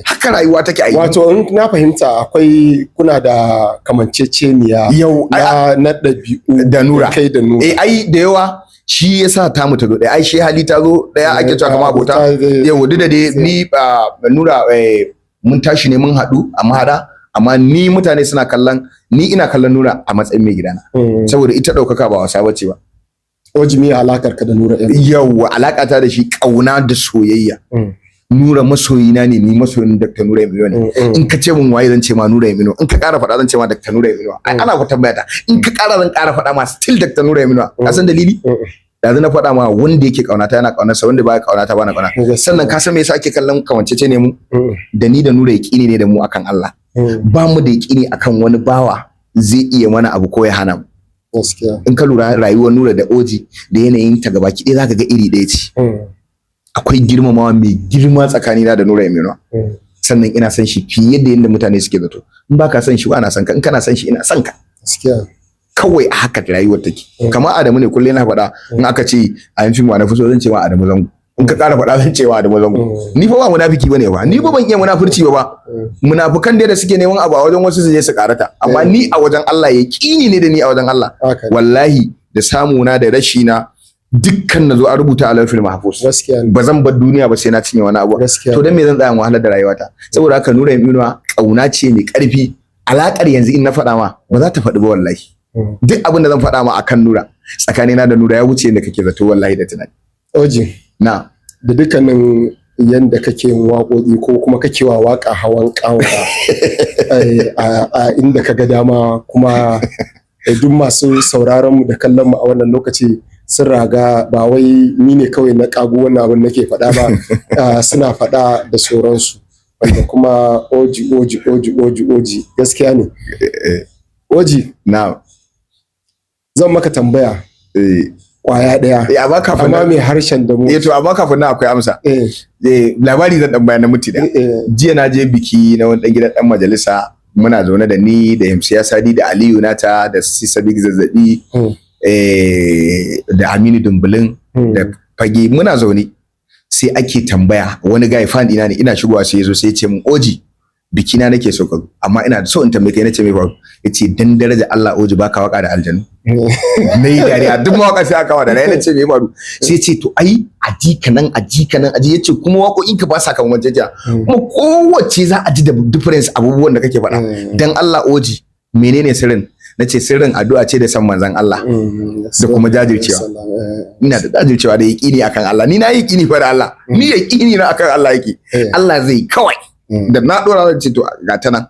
Haka rayuwa take aiki. Wato in na fahimta akwai kuna da kamanceceniya yau na ɗabi'u da Nura kai da Nura. Ai da yawa shi yasa ta mu ta zo ɗaya, ai shi hali ta zo ɗaya ake cewa kamar abota. Yau duk da dai ni Nura mun tashi ne mun haɗu a mahada, amma ni mutane suna kallon ni ina kallon Nura a matsayin mai gidana saboda ita ɗaukaka ba wasa bace ba. Oji me alakar ka da Nura? Yawwa alaka ta da shi kauna da soyayya. Nura masoyina ne, ni masoyin Dr. Nura Emino ne. In ka ce mun waye zan ce ma Nura Emino, in ka ƙara faɗa zan ce ma Dr. Nura Emino. Ai ana ku tambaya ta, in ka ƙara zan ƙara faɗa ma still Dr. Nura Emino. Ka san dalili? Yanzu na faɗa ma wanda yake kaunata yana kaunarsa, wanda baya kaunata bana kauna. Sannan ka san me yasa ake kallon kamancece ne mu? Da ni da Nura yaƙini ne da mu akan Allah. Ba mu da yaƙini akan wani bawa zai iya mana abu ko ya hana mu. In ka lura rayuwar Nura da Oji da yanayin ta gabaki ɗaya zaka ga iri ɗaya ce. Akwai girmamawa mai girma tsakanina da Nura Emino. Sannan ina son shi fiye da yadda mutane suke zato. In baka son shi ba na son ka, in kana son shi ina son ka. Kawai a haka rayuwar take. Kamar Adamu ne kullum yana faɗa in aka ce a yin fim wa na fi so zan ce ma Adamu Zango. In ka ƙara faɗa zan ce ma Adamu Zango. Ni fa ba munafiki bane ba. Ni ba ban iya munafurci ba. Munafukan da suke neman abu a wajen wasu su je su karata. Amma ni a wajen Allah yaƙini ne da ni a wajen Allah. Wallahi da samuna da rashi na dukkan nazo a rubuta a lafil mahfuz. Ba zan bar duniya ba sai na cinye wani abu. To dan me zan tsaya wahalar da rayuwata? Saboda haka Nura Emino kauna ce mai ƙarfi. Alaƙar yanzu in na faɗa ma ba za ta faɗi ba wallahi. Duk abin da zan faɗa ma akan Nura tsakanina da Nura ya wuce yadda kake zato wallahi da tunani. Oji na da dukkanin yanda kake waƙoƙi ko kuma kake wa waƙa hawan ƙawara a inda ka ga dama, kuma duk masu sauraron mu da kallon mu a wannan lokaci sun raga ba wai ni ne kawai na kago wannan abin nake faɗa ba suna faɗa da sauransu wanda kuma oji gaskiya ne. Oji na zan maka tambaya kwaya ɗaya amma mai harshen da mu. To amma kafin nan akwai amsa. Labari zan dan bayan na mutu da. Jiya na je biki na wani dan gidan dan majalisa, muna zaune da ni da Himsiya Sadi da Aliyu Nata da Sisa Big Zazzabi da Aminu Dumbulin da Fage, muna zaune sai ake tambaya wani guy fan ina ne, ina shigowa sai yazo sai ya ce min Oji biki na nake so ka zo amma ina so in tambaye kai, nace me faru, yace dan daraja Allah Oji baka waka da aljanu. Nayi dariya duk mawaka sai aka wada, nace me faru, sai yace to ai aji kanan yace kuma waƙoƙin ka ba sa kan wajeja kuma kowace za a ji da difference abubuwan da kake faɗa. Dan Allah Oji menene sirrin? Nace sirrin addu'a ce da san manzon Allah da kuma jajircewa. Ina da jajircewa da yaƙini akan Allah, ni na yi yaƙini fa da Allah, ni yaƙini na akan Allah yake, Allah zai kawai. Da na dora zan ce to ga ta nan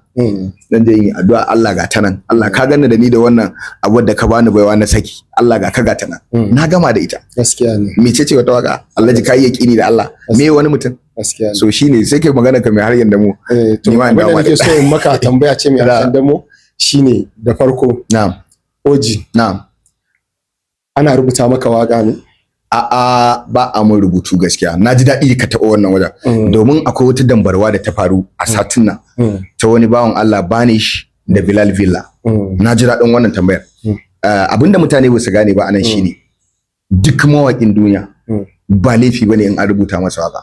dan je yin addu'a, Allah ga ta nan, Allah ka ganni da ni da wannan abu da ka bani baiwa na saki, Allah ga ka ga ta nan, na gama da ita. Gaskiya ne. Mece ce wata waka? Allah ji kai yaƙini da Allah, me wani mutum? Gaskiya ne. So shine sai kai magana ka mai har yanda mu. To wanda nake so in maka tambaya ce mai har yanda mu shine da farko. Na'am. Oji. Na'am. Ana rubuta maka waka ne? A'a ba a mun rubutu gaskiya. Na ji daɗi ka taɓa wannan wajen. Domin akwai wata dambarwa da ta faru a satin nan ta wani bawan Allah Banish da Bilal Villa. Na ji daɗin wannan tambayar. Abinda mutane ba su gane ba anan shine duk mawaƙin duniya ba laifi bane in an rubuta masa waka.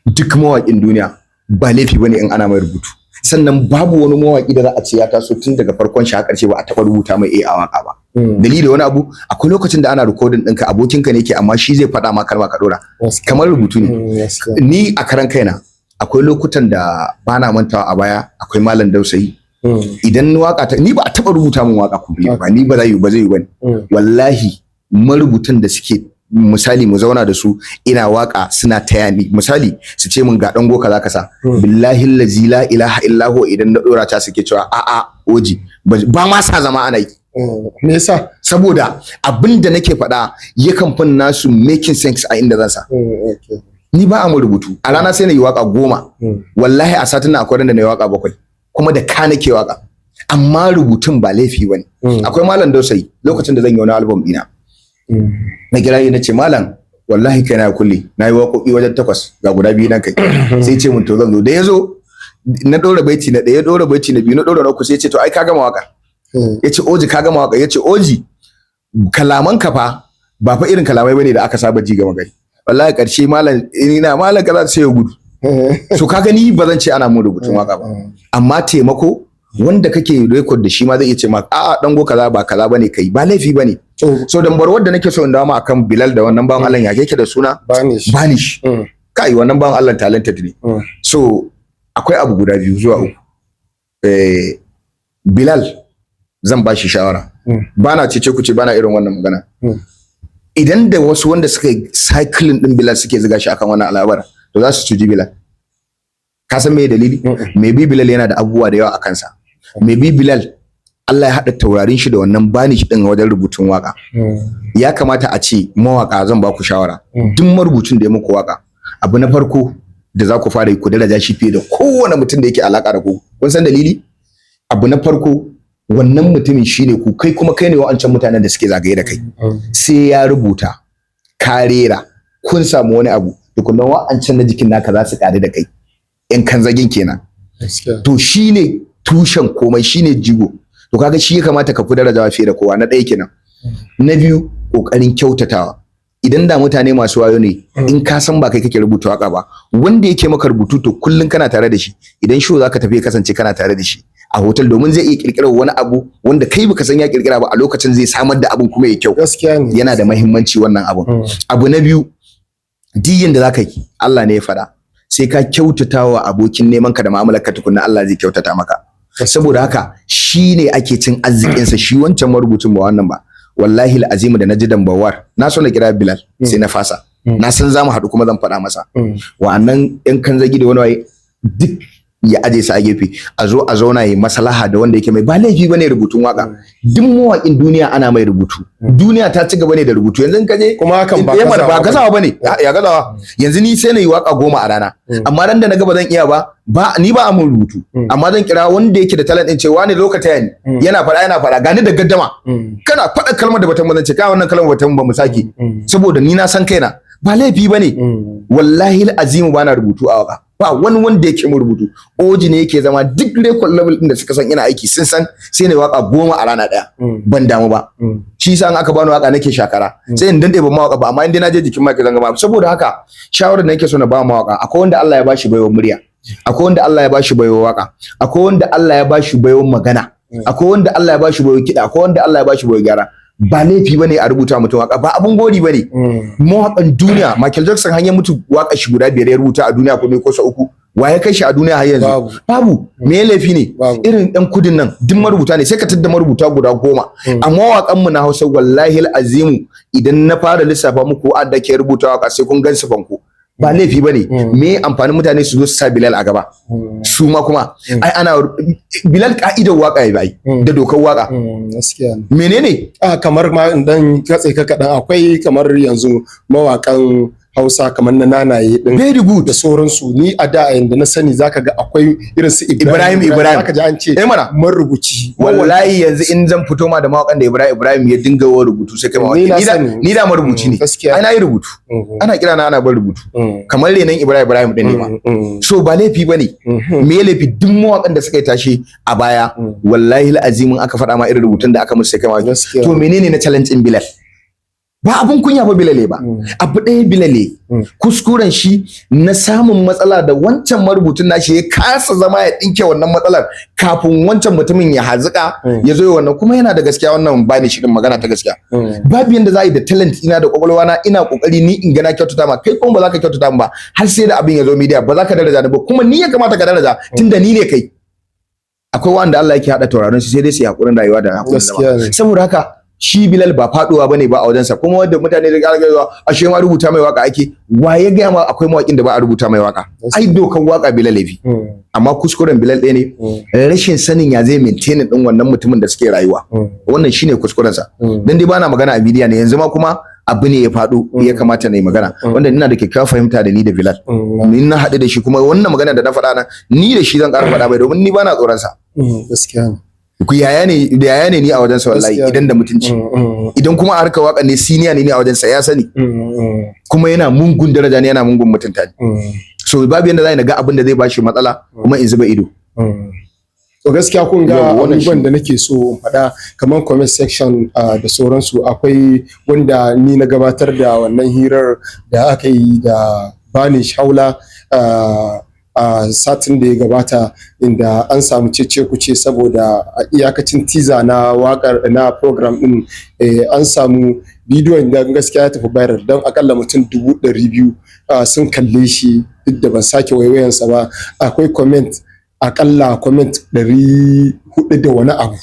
Duk mawaƙin duniya ba laifi bane in ana mai rubutu. Sannan babu wani mawaƙi da za a ce ya taso tun daga farkon shi har ƙarshe ba a taɓa rubuta mai a waka ba. Dalili wani abu, akwai lokacin da ana recording ɗinka abokinka ne ke amma shi zai faɗa ma kalma ka ɗora kamar rubutu ne. Ni a karan kaina akwai lokutan da bana mantawa a baya, akwai Malam Dausayi idan waka ta, ni ba a taɓa rubuta min waka complete ba, ni ba zai yi bane wallahi. Marubutan da suke misali mu zauna da su ina waka suna taya ni, misali su ce min ga dango kaza ka sa, billahi allazi la ilaha illa huwa, idan na dora ta suke cewa a'a Oji ba ma sa zama ana yi. Me yasa? Saboda abinda nake faɗa yakan fin nasu making sense a inda zan sa. Ni ba a mu rubutu a rana sai na yi waka 10, wallahi a satin na akwai da na yi waka 7 kuma da ka nake waka, amma rubutun ba laifi bane. Akwai Malam Dausayi lokacin da zan yi wani album dina, na kira yi na ce Malam wallahi kai na kulle, na yi waƙoƙi wajen 8 ga guda 2 nan kai. Sai ce mun to zan zo, da ya zo na ɗora baiti na ɗaya, ɗora baiti na 2, na ɗora na 3, sai ce to ai ka gama waka. Ya ce Oji ka gama waka, ya ce Oji kalaman ka fa ba fa irin kalamai bane da aka saba ji gama gari, wallahi ƙarshe malam kaza sai ya gudu. So ka gani ba zan ce ana mun rubutun waka ba, amma taimako wanda kake record da shi ma zai iya ce ma a'a dango kaza ba kaza bane kai, ba laifi bane. So dambar wanda nake so in dawo ma akan Bilal da wannan bawan Allah ya yake da suna Banish. Kai wannan bawan Allah talented ne. So akwai abu guda 2 zuwa 3. Bilal zan ba shi shawara, bana cece ku ce bana irin wannan magana. Idan da wasu wanda suka cycling din Bilal suke zuga shi akan wannan al'amari to za su cuji Bilal. Ka san me dalili? Maybe Bilal yana da abubuwa da yawa a kansa. Maybe Bilal Allah ya haɗa taurarin shi da wannan Banish din wajen rubutun waka. Ya kamata a ce mawaka, zan ba ku shawara, duk marubucin da ya muku waka, abu na farko da za ku fara yi ku daraja shi fiye da kowane mutum da yake alaka da ku. Kun san dalili? Abu na farko wannan mutumin shine ku, kai kuma kai ne wa'ancan mutanen da suke zagaye da kai. Sai ya rubuta ka rera kun samu wani abu tukunna wa'ancan na jikin naka za su kare da kai, yan kan zagin kenan. To shine tushen komai, shine jigo. To kaga shi ya kamata ka fi darajawa fiye da kowa. Na ɗaya kenan. Na 2 kokarin kyautatawa. Idan da mutane masu wayo ne, in ka san ba kai kake rubuta waka ba, wanda yake maka rubutu to kullun kana tare da shi. Idan show zaka tafi kasance kana tare da shi a hotel, domin zai iya kirkirar wani abu wanda kai baka san ya kirkira ba, a lokacin zai samar da abun kuma ya kyau. Gaskiya ne. Yana da muhimmanci wannan abun. Abu na 2, diyin da zaka yi Allah ne ya faɗa, sai ka kyautatawa abokin neman ka da mu'amalar ka tukunna Allah zai kyautata maka. Saboda haka shine ake cin arzikin sa, shi wancan marubucin ba wannan ba. Wallahi al'azim da naji dambawar na so na kira Bilal sai na fasa. Na san zamu haɗu kuma zan faɗa masa. Wa'annan yan kan zagi da wani waye duk ya aje su a gefe a zo a zauna yi maslaha da wanda yake mai ba laifi bane rubutun waka. Duk mawaƙin duniya ana mai rubutu, duniya ta ci gaba ne da rubutu. Yanzu ka je kuma hakan ba gazawa bane, ya gazawa. Yanzu ni sai na yi waka 10 a rana, amma ran da na ga ba zan iya ba ni ba a mun rubutu, amma zan kira wanda yake da talent din cewa ne lokacin yana faɗa gani da gaddama, kana faɗa kalmar da batan bazan ce kai wannan kalmar batan ba mu sake, saboda ni na san kaina ba laifi bane. Wallahi azimu bana rubutu a waka, ba wani wanda yake mu rubutu. Oji ne yake zama duk record level din da suka san ina aiki sun san sai ne waka 10 a rana daya, ban damu ba. Shi yasa in aka bani waka nake shakara, sai in dande ban ma waka ba, amma in dai na je jikin mic zan ga ba. Saboda haka shawarar da nake so na ba ma waka, akwai wanda Allah ya bashi baiwa murya, akwai wanda Allah ya bashi baiwa waka, akwai wanda Allah ya bashi baiwa magana, akwai wanda Allah ya bashi baiwa kida, akwai wanda Allah ya bashi baiwa gyara. Ba laifi bane a rubuta mutum waka, ba abun gori bane. Mawaƙan duniya, Michael Jackson hanyar mutu waka shi guda 5 ya rubuta a duniya ko sau 3. Wa ya kai shi a duniya har yanzu? Babu. Me laifi ne? Irin ɗan kudin nan duk marubuta ne, sai ka tadda marubuta guda 10. Amma waƙan mu na Hausa wallahi azimu idan na fara lissafa muku wa'anda ke rubuta waka sai kun gan fanko. Ba laifi bane. Me amfanin mutane su zo su sa Bilal a gaba? Su ma kuma ai ana Bilal ka'idar waka ya bai da dokar waka. Gaskiya. Menene? Kamar ma dan katse ka kadan, akwai kamar yanzu mawakan Hausa kamar na nanaye din very good da sauransu. Ni a da yanda na sani zaka ga akwai irin su Ibrahim zaka ji an ce marubuci. Wallahi yanzu in zan fito ma da mawakan da Ibrahim ya dinga wa rubutu sai kai mawaki ni da marubuci ne. Ana yi rubutu, ana kira na ana bar rubutu kamar renan Ibrahim din ne ma. So ba laifi bane. Me laifi duk mawakan da suka yi tashi a baya wallahi azimin aka faɗa ma irin rubutun da aka musu sai kai mawaki. To menene na challenge in Bilal? Ba abun kunya ba Bilale ba. Abu ɗaya Bilale kuskuren shi na samun matsala da wancan marubutun nashi ya kasa zama ya ɗinke wannan matsalar kafin wancan mutumin ya hazuka ya zo wannan, kuma yana da gaskiya wannan bani shi din magana ta gaskiya. Babu yanda za a yi da talent ina da kwakwalwa na ina kokari ni in gana kyautata ma kai kuma ba za ka kyautata ma ba har sai da abin ya zo media ba za ka daraja da ba, kuma ni ya kamata ka daraja tunda ni ne kai. Akwai wanda Allah yake hada tauraron shi sai dai su yi hakurin rayuwa da hakurin. Saboda haka shi Bilal ba faduwa bane ba a wajensa, kuma wanda mutane da ga ashe ma rubuta mai waka ake, wa ya ga ma akwai mawakin da ba a rubuta mai waka? Ai dokan waka Bilal laifi. Amma kuskuren Bilal ɗaya ne, rashin sanin ya zai maintain din wannan mutumin da suke rayuwa. Wannan shine kuskuren sa. Dan dai bana magana a media ne yanzu ma, kuma abu ne ya faɗo ya kamata na yi magana, wanda ina da kyakkyawar fahimta da ni da Bilal. Ni na haɗu da shi, kuma wannan magana da na faɗa na ni da shi zan ƙara faɗa bai, domin ni bana tsoron sa. Gaskiya ne. Ku yaya ne ni a wajensa wallahi, idan da mutunci. Idan kuma a harkar waka ne siniya ne ni a wajensa ya sani. Kuma yana mungun daraja ne, yana mungun mutunta ne. So babu yanda zai ga abin da zai bashi matsala kuma in zuba ido. To gaskiya kun ga abubuwan da nake so in faɗa kamar comment section da sauransu. Akwai wanda ni na gabatar da wannan hirar da aka yi da Bane Shaula a satin da ya gabata, inda an samu cece kuce saboda a iyakacin teaser na wakar na program din an samu bidiyon da gaskiya ya tafi viral, don akalla mutum 200,000 sun kalle shi, duk da ban sake waiwayansa ba. Akwai akalla comment 400 da wani abu,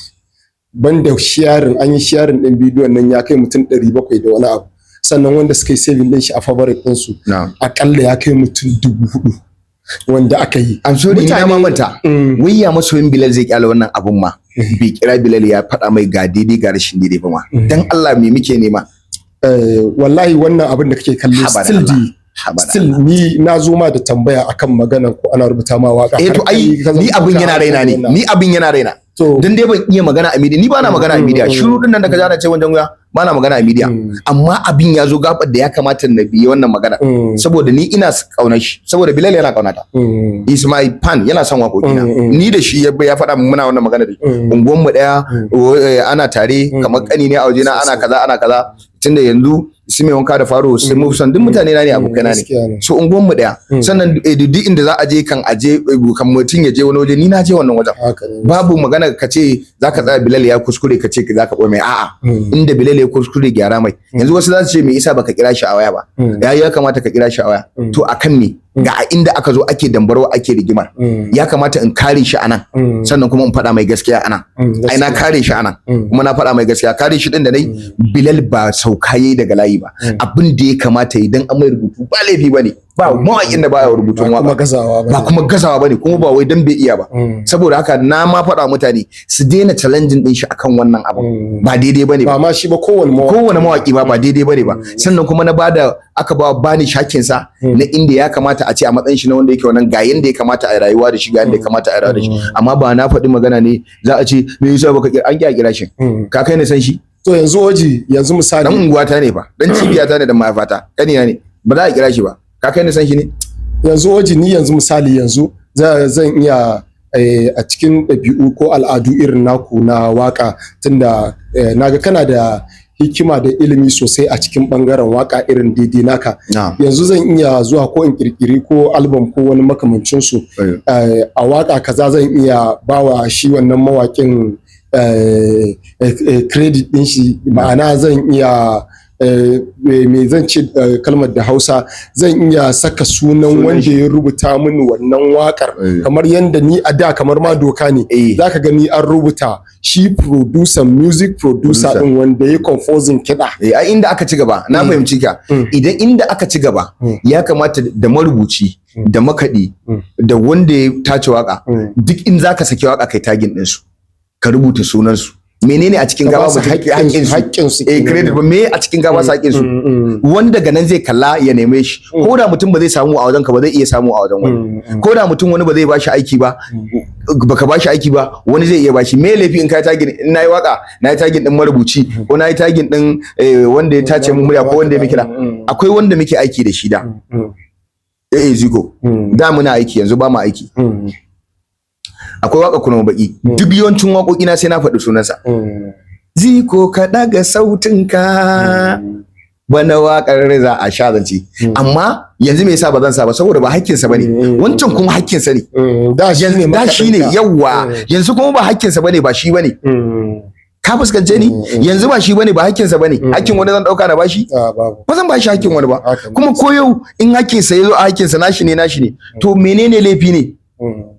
banda sharing, an yi sharing din bidiyon nan ya kai mutum 700 da wani abu. Sannan wanda suka yi saving din shi a favorite ɗinsu akalla ya kai mutum 4,000 wanda aka yi. I'm sorry, ni na mamanta. Wai ya masoyin Bilal zai kyale wannan abun ma? Bai kira Bilal ya faɗa mai ga daidai ga rashin daidai ba ma. Dan Allah me muke nema? Wallahi wannan abin da kake kallo still ni na zo ma da tambaya akan maganan ko ana rubuta ma waka. To ai ni abin yana raina ne. Ni abin yana raina. Dan dai ban iya magana a media. Ni ba na magana a media. Shiru din nan da ka jana ce wajen wuya. Ba na magana a media. Amma abin ya zo gabar da ya kamata na biye wannan magana. Saboda ni ina kaunar shi. Saboda Bilal yana kaunata. Is my fan, yana son waƙoƙina. Ni da shi ya faɗa min muna wannan magana da unguwan mu daya, ana tare kamar kani ne a wajena, ana kaza. Tunda yanzu su mai wanka da faro su mu san duk mutane na ne abokaina ne. So unguwan mu daya. Sannan duk inda za a je kan mutum ya je wani waje, ni na je wannan wajen. Babu magana ka ce zaka tsaya Bilal ya kuskure ka ce zaka ɓoye mai, a'a. Inda Bilal ya kuskure gyara mai. Yanzu wasu za su ce me yasa baka kira shi a waya ba? Ya kamata ka kira shi a waya. To akan me? Ga inda aka zo ake dambarwa ake rigimar, ya kamata in kare shi anan, sannan kuma in faɗa mai gaskiya anan. Ai na kare shi anan, kuma na faɗa mai gaskiya. Kare shi din da nayi, Bilal ba sauka yayi daga layi ba. ba abin da ya kamata idan an mai rubutu ba laifi bane ba mawaƙin da baya rubutun waka ba kuma gazawa bane kuma ba wai dan bai iya ba saboda haka na ma faɗa mutane su daina challenging din shi akan wannan abu ba daidai bane ba ma shi ba kowane mawaƙi ba daidai bane ba sannan kuma na bada aka ba bani shakin sa na inda ya kamata a ce a matsayin shi na wanda yake wannan ga yanda ya kamata a rayuwa da shi ga yanda ya kamata a rayuwa da shi amma ba na faɗi magana ne za a ce me yasa baka an kira shi ka kai ne san shi to yanzu misali dan unguwata ne ba dan cibiyata ne da mahaifata kanina ne ba za a kira shi ba ka kai ne san shi ne yanzu misali zan iya a cikin ɗabi'u ko al'adu irin naku na waka tunda naga kana da hikima da ilimi sosai a cikin bangaren waka irin daidai naka yanzu zan iya zuwa ko in kirkiri ko album ko wani makamancin su a waka kaza zan iya bawa shi wannan mawakin credit din shi ma'ana zan iya me zan ce kalmar da Hausa zan iya saka sunan wanda ya rubuta mini wannan wakar kamar yanda ni a da kamar ma doka ne zaka gani an rubuta shi music producer din wanda ya composing kiɗa a inda aka ci gaba na fahimci ka idan inda aka ci gaba ya kamata da marubuci da makaɗi da wanda ya tace waka duk in zaka saki waka kai tagin din su ka rubuta sunan su menene a cikin gaba haƙƙin su credit ba me a cikin gaba sa haƙƙin su wanda daga nan zai kalla ya neme shi ko da mutum ba zai samu a wajen ka ba zai iya samu a wajen wani ko da mutum wani ba zai bashi aiki ba baka bashi aiki ba wani zai iya bashi me laifi in kai tagin in nayi waka nayi tagin din marubuci ko nayi tagin din wanda ya tace mu murya ko wanda ya miki da akwai wanda muke aiki da shi da ziko da muna aiki yanzu ba mu aiki akwai waka kuma baki duk yawancin waƙoƙi na sai na faɗi sunansa ziko ka daga sautinka bana waƙar za a sha zance amma yanzu me yasa ba zan sa ba saboda ba hakkinsa bane wancan kuma hakkinsa ne da shi ne yawa yanzu kuma ba hakkinsa bane ba shi bane ka fuskance ni yanzu ba shi bane ba hakkinsa bane hakkin wani zan dauka na bashi ba zan bashi hakkin wani ba kuma ko yau in hakkinsa yazo a hakkinsa nashi ne to menene laifi ne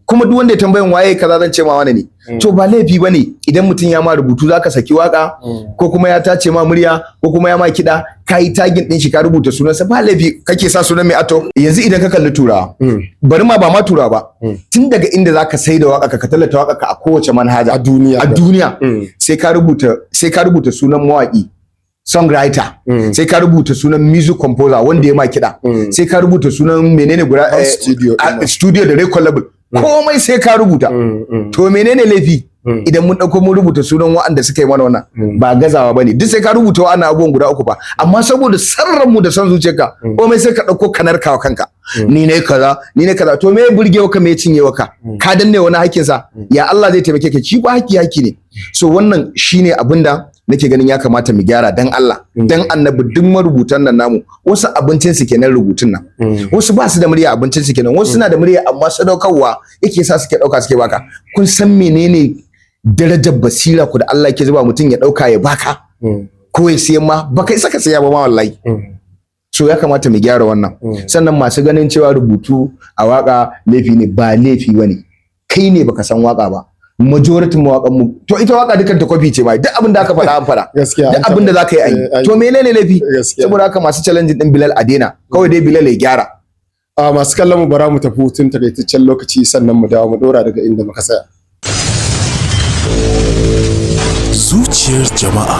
kuma duk wanda ya tambayin waye kaza zan ce ma wani ne to ba laifi bane idan mutum ya ma rubutu zaka saki waka ko kuma ya tace ma murya ko kuma ya ma kiɗa ka yi tagin din shi ka rubuta sunansa ba laifi kake sa sunan mai ato yanzu idan ka kalli turawa bari ma ba ma turawa ba tun daga inda zaka sai da waka ka tallata waka ka a kowace manhaja a duniya sai ka rubuta sunan mawaki songwriter sai ka rubuta sunan music composer wanda ya ma kiɗa sai ka rubuta sunan menene guda studio da record label komai sai ka rubuta to menene laifi idan mun dauko mun rubuta sunan waɗanda suka yi mana wannan ba gazawa bane duk sai ka rubuta wannan abubuwan guda uku ba amma saboda sarran mu da san zuciyarka komai sai ka dauko kanarka kanka ni ne kaza to me burgewa ka me cinyewa ka danne wani hakkin sa ya Allah zai taimake ka ci ba haki ne so wannan shine abinda nake ganin ya kamata mu gyara dan Allah dan annabi duk marubutan nan namu wasu abincin su kenan rubutun nan wasu ba su da murya abincin su kenan wasu suna da murya amma sadaukarwa yake sa suke dauka suke baka kun san menene darajar basira ku da Allah yake zuba mutum ya dauka ya baka ko ya siya ma baka isa ka siya ba ma wallahi so ya kamata mu gyara wannan sannan masu ganin cewa rubutu a waka laifi ne ba laifi bane kai ne baka san waka ba majority mawakan mu to ita waka dukan ta copy ce bai duk abin da aka faɗa an faɗa duk abin da zaka yi ai to menene laifi saboda haka masu challenge din Bilal Adena kawai dai Bilal ya gyara masu kallon mu bara mu tafi hutun takaitaccen lokaci sannan mu dawo mu dora daga inda muka tsaya zuciyar jama'a